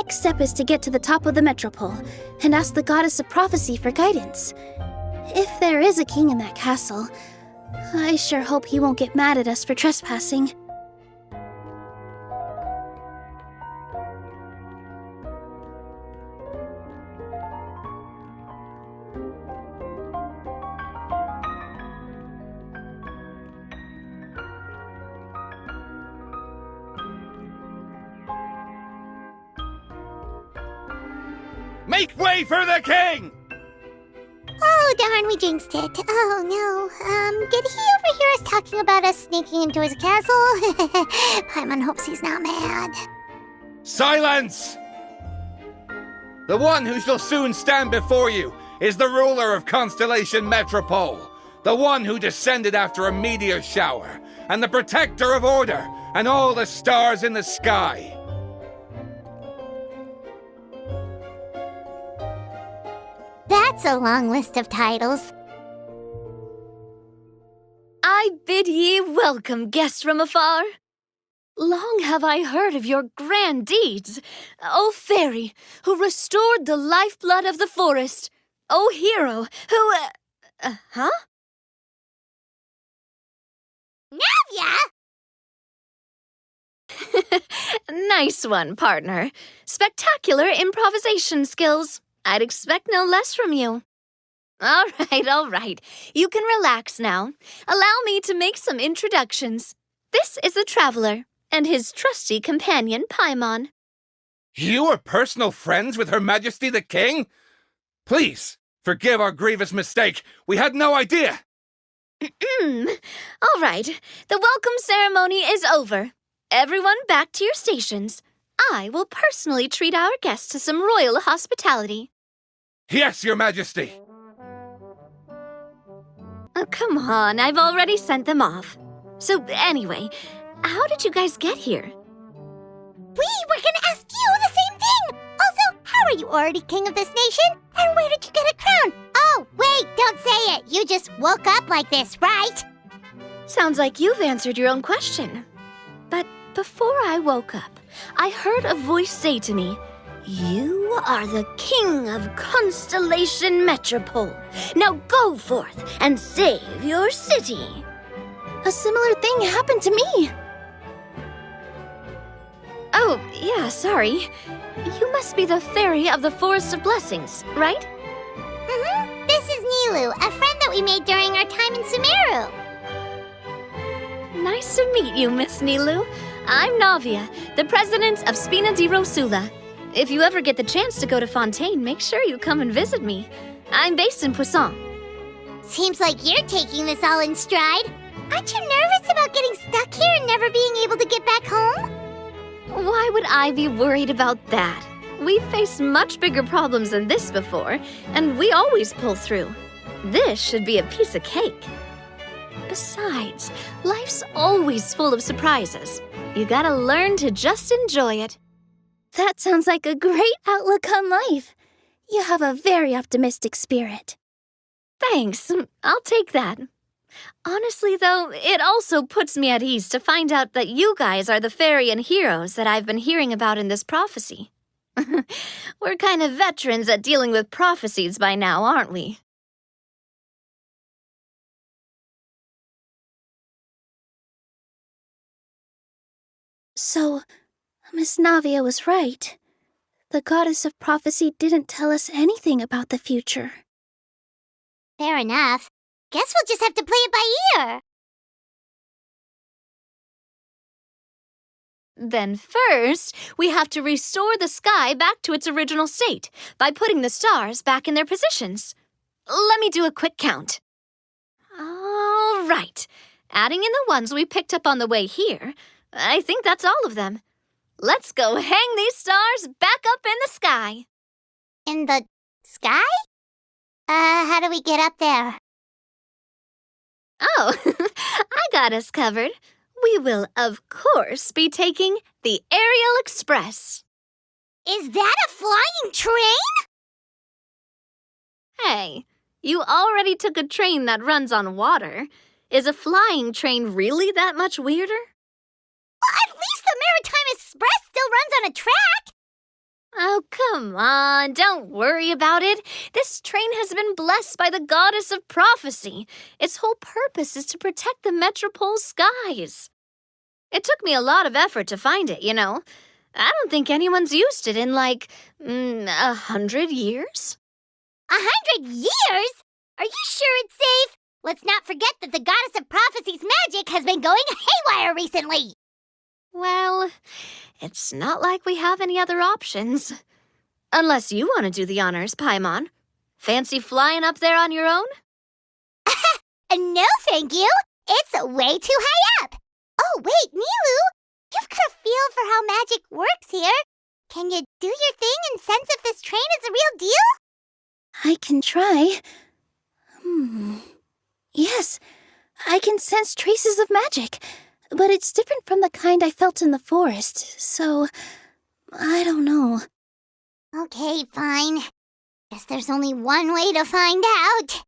next step is to get to the top of the metropole and ask the goddess of prophecy for guidance. If there is a king in that castle, I sure hope he won't get mad at us for trespassing. Make way for the king! Oh, darn, we jinxed it. Oh, no. Did he overhear us talking about us sneaking into his castle? Paimon hopes he's not mad. Silence! The one who shall soon stand before you is the ruler of Constellation Metropole, the one who descended after a meteor shower, and the protector of order and all the stars in the sky. That's a long list of titles. I bid ye welcome, guests from afar. Long have I heard of your grand deeds, O fairy, who restored the lifeblood of the forest, O hero, who, huh? Navia! Nice one, partner. Spectacular improvisation skills. I'd expect no less from you. All right. You can relax now. Allow me to make some introductions. This is the traveler, and his trusty companion, Paimon. You are personal friends with Her Majesty the King? Please, forgive our grievous mistake. We had no idea. All right, the welcome ceremony is over. Everyone back to your stations. I will personally treat our guests to some royal hospitality. Yes, Your Majesty. Oh, come on, I've already sent them off. So anyway, how did you guys get here? We were gonna ask you the same thing! Also, how are you already king of this nation? And where did you get a crown? Oh, wait, don't say it! You just woke up like this, right? Sounds like you've answered your own question. But before I woke up, I heard a voice say to me, "You are the king of Constellation Metropole. Now go forth and save your city." A similar thing happened to me. Oh, yeah, sorry. You must be the fairy of the Forest of Blessings, right? Mm-hmm. This is Nilou, a friend that we made during our time in Sumeru. Nice to meet you, Miss Nilou. I'm Navia, the president of Spina di Rosula. If you ever get the chance to go to Fontaine, make sure you come and visit me. I'm based in Poisson. Seems like you're taking this all in stride. Aren't you nervous about getting stuck here and never being able to get back home? Why would I be worried about that? We've faced much bigger problems than this before, and we always pull through. This should be a piece of cake. Besides, life's always full of surprises. You gotta learn to just enjoy it. That sounds like a great outlook on life. You have a very optimistic spirit. Thanks, I'll take that. Honestly, though, it also puts me at ease to find out that you guys are the fairy and heroes that I've been hearing about in this prophecy. We're kind of veterans at dealing with prophecies by now, aren't we? So, Miss Navia was right. The goddess of prophecy didn't tell us anything about the future. Fair enough. Guess we'll just have to play it by ear. Then first, we have to restore the sky back to its original state by putting the stars back in their positions. Let me do a quick count. All right. Adding in the ones we picked up on the way here, I think that's all of them. Let's go hang these stars back up in the sky. In the sky? How do we get up there? Oh, I got us covered. We will, of course, be taking the Aerial Express. Is that a flying train? Hey, you already took a train that runs on water. Is a flying train really that much weirder? Well, at least the Maritime Express still runs on a track. Oh, come on, don't worry about it. This train has been blessed by the goddess of prophecy. Its whole purpose is to protect the Metropole's skies. It took me a lot of effort to find it, you know. I don't think anyone's used it in, 100 years. 100 years? Are you sure it's safe? Let's not forget that the goddess of prophecy's magic has been going haywire recently. Well, it's not like we have any other options. Unless you want to do the honors, Paimon. Fancy flying up there on your own? No, thank you. It's way too high up. Oh, wait, Nilou. You've got a feel for how magic works here. Can you do your thing and sense if this train is a real deal? I can try. Yes, I can sense traces of magic, but it's different from the kind I felt in the forest, so I don't know. Okay, fine. Guess there's only one way to find out.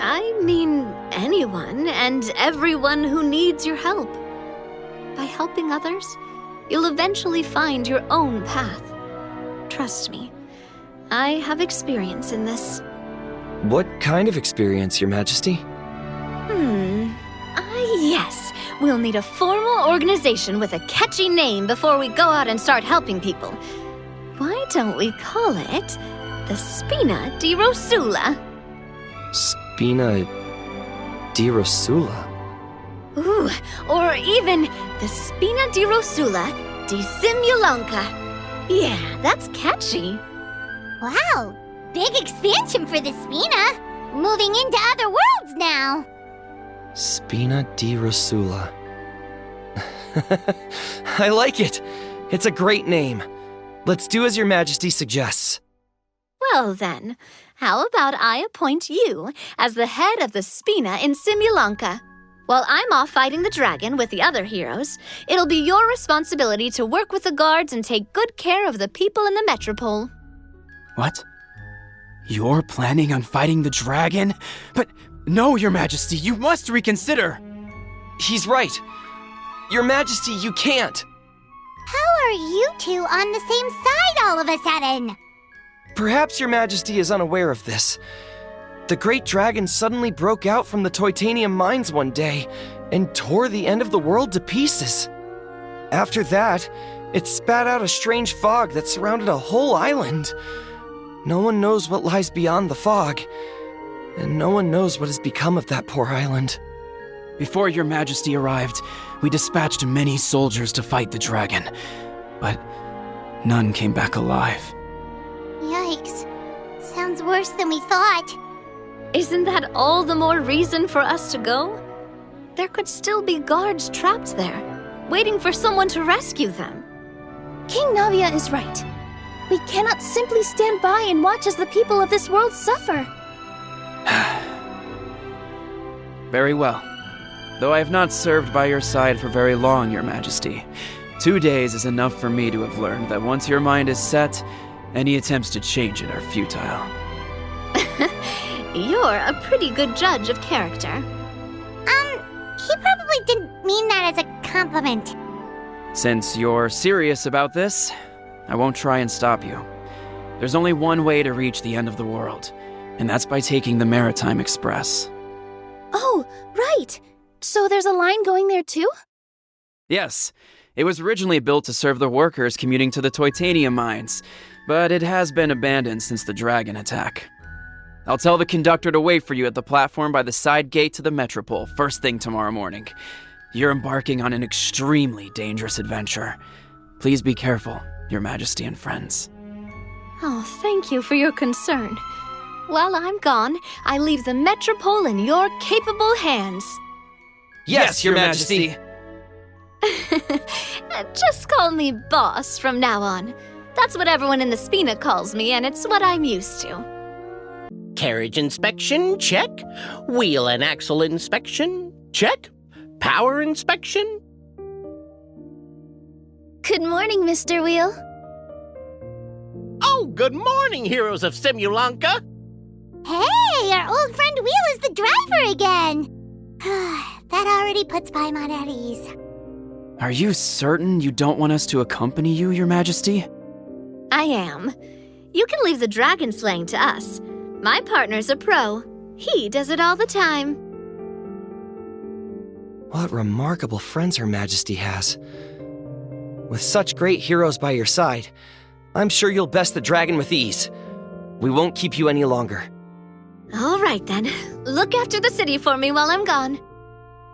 I mean, anyone and everyone who needs your help. By helping others, you'll eventually find your own path. Trust me, I have experience in this. What kind of experience, Your Majesty? Yes. We'll need a formal organization with a catchy name before we go out and start helping people. Why don't we call it the Spina di Rosula? Spina di Rosula? Ooh, or even the Spina di Rosula di Simulanka. Yeah, that's catchy. Wow, big expansion for the Spina. Moving into other worlds now. Spina di Rosula. I like it. It's a great name. Let's do as Your Majesty suggests. Well then, how about I appoint you as the head of the Spina in Simulanka? While I'm off fighting the dragon with the other heroes, it'll be your responsibility to work with the guards and take good care of the people in the Metropole. What? You're planning on fighting the dragon? But no, Your Majesty, you must reconsider! He's right. Your Majesty, you can't. How are you two on the same side all of a sudden? Perhaps Your Majesty is unaware of this. The great dragon suddenly broke out from the Titanium mines one day and tore the end of the world to pieces. After that, it spat out a strange fog that surrounded a whole island. No one knows what lies beyond the fog, and no one knows what has become of that poor island. Before Your Majesty arrived, we dispatched many soldiers to fight the dragon, but none came back alive. Yikes. Sounds worse than we thought. Isn't that all the more reason for us to go? There could still be guards trapped there, waiting for someone to rescue them. King Navia is right. We cannot simply stand by and watch as the people of this world suffer. Very well. Though I have not served by your side for very long, Your Majesty, 2 days is enough for me to have learned that once your mind is set, any attempts to change it are futile. You're a pretty good judge of character. He probably didn't mean that as a compliment. Since you're serious about this, I won't try and stop you. There's only one way to reach the end of the world, and that's by taking the Maritime Express. Oh, right. So there's a line going there too? Yes, it was originally built to serve the workers commuting to the Titanium mines, but it has been abandoned since the dragon attack. I'll tell the conductor to wait for you at the platform by the side gate to the Metropole first thing tomorrow morning. You're embarking on an extremely dangerous adventure. Please be careful, Your Majesty and friends. Oh, thank you for your concern. While I'm gone, I leave the Metropole in your capable hands. Yes, Your Majesty. Just call me boss from now on. That's what everyone in the Spina calls me, and it's what I'm used to. Carriage inspection, check. Wheel and axle inspection, check. Power inspection. Good morning, Mr. Wheel. Oh, good morning, heroes of Simulanka. Hey, our old friend Wheel is the driver again. That already puts Paimon at ease. Are you certain you don't want us to accompany you, Your Majesty? I am. You can leave the dragon slaying to us. My partner's a pro. He does it all the time. What remarkable friends Her Majesty has. With such great heroes by your side, I'm sure you'll best the dragon with ease. We won't keep you any longer. All right, then. Look after the city for me while I'm gone.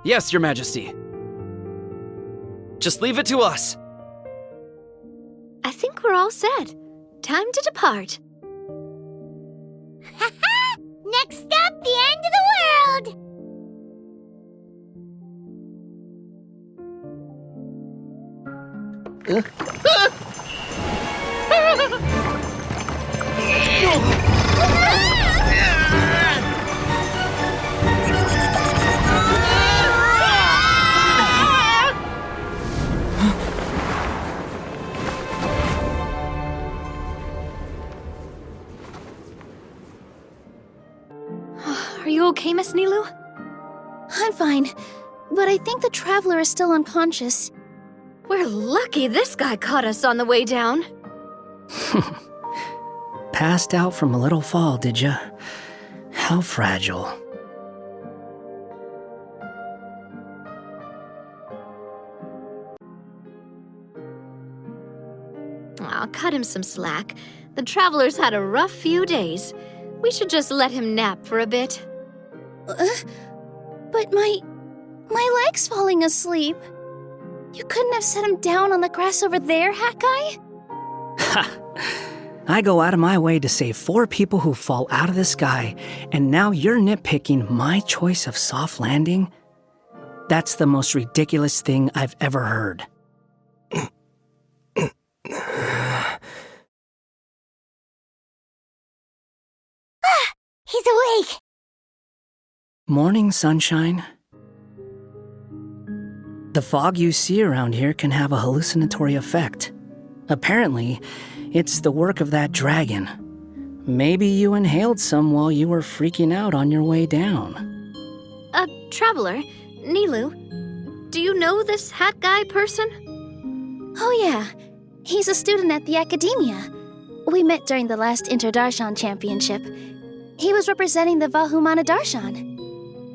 Yes, Your Majesty. Just leave it to us. I think we're all set. Time to depart. Next stop, the end of the world! Are you okay, Miss Nilou? I'm fine, but I think the traveler is still unconscious. We're lucky this guy caught us on the way down. Passed out from a little fall, did ya? How fragile. Aw, cut him some slack. The traveler's had a rough few days. We should just let him nap for a bit. But my leg's falling asleep. You couldn't have set him down on the grass over there, Hat Guy? Ha! I go out of my way to save 4 people who fall out of the sky, and now you're nitpicking my choice of soft landing? That's the most ridiculous thing I've ever heard. He's awake! Morning, sunshine. The fog you see around here can have a hallucinatory effect. Apparently, it's the work of that dragon. Maybe you inhaled some while you were freaking out on your way down. Traveler, Nilou, do you know this hat guy person? Oh yeah, he's a student at the academia. We met during the last Inter-Darshan Championship. He was representing the Vahumana Darshan.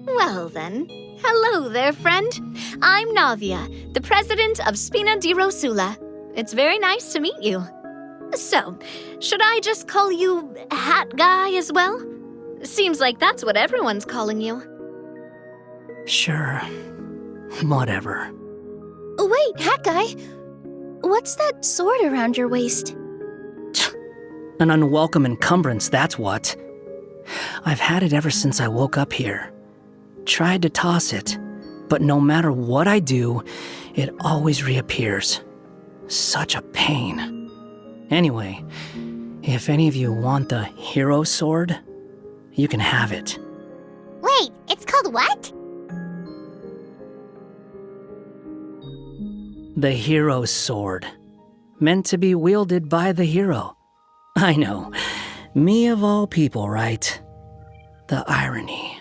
Well then, hello there, friend. I'm Navia, the president of Spina di Rosula. It's very nice to meet you. So, should I just call you Hat Guy as well? Seems like that's what everyone's calling you. Sure. Whatever. Wait, Hat Guy. What's that sword around your waist? An unwelcome encumbrance, that's what. I've had it ever since I woke up here. Tried to toss it, but no matter what I do, it always reappears. Such a pain. Anyway, if any of you want the hero sword, you can have it. Wait, it's called what? The hero sword. Meant to be wielded by the hero. I know. Me of all people, right? The irony.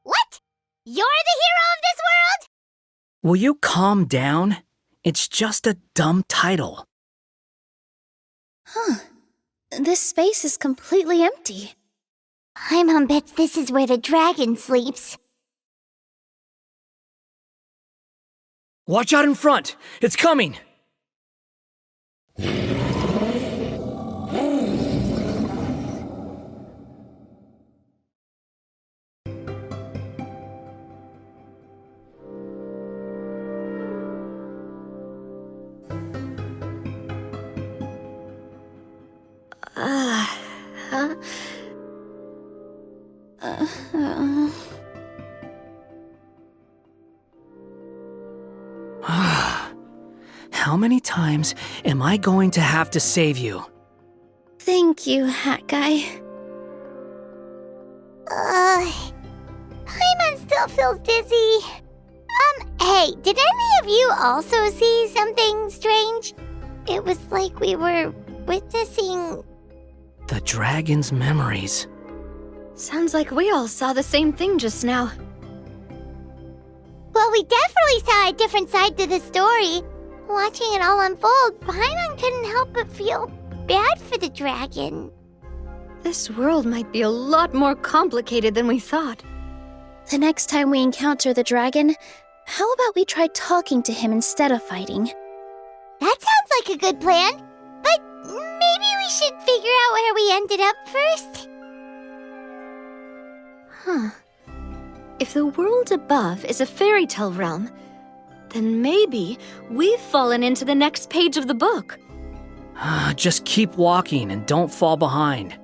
What? You're the hero of this world? Will you calm down? It's just a dumb title. Huh. This space is completely empty. Paimon bets this is where the dragon sleeps. Watch out in front! It's coming! How many times am I going to have to save you? Thank you, Hat Guy. Paimon still feels dizzy. Hey, did any of you also see something strange? It was like we were witnessing... The dragon's memories. Sounds like we all saw the same thing just now. Well, we definitely saw a different side to the story. Watching it all unfold, Paimon couldn't help but feel bad for the dragon. This world might be a lot more complicated than we thought. The next time we encounter the dragon, how about we try talking to him instead of fighting? That sounds like a good plan. But maybe we should figure out where we ended up first. Huh. If the world above is a fairy tale realm, then maybe we've fallen into the next page of the book. Just keep walking and don't fall behind.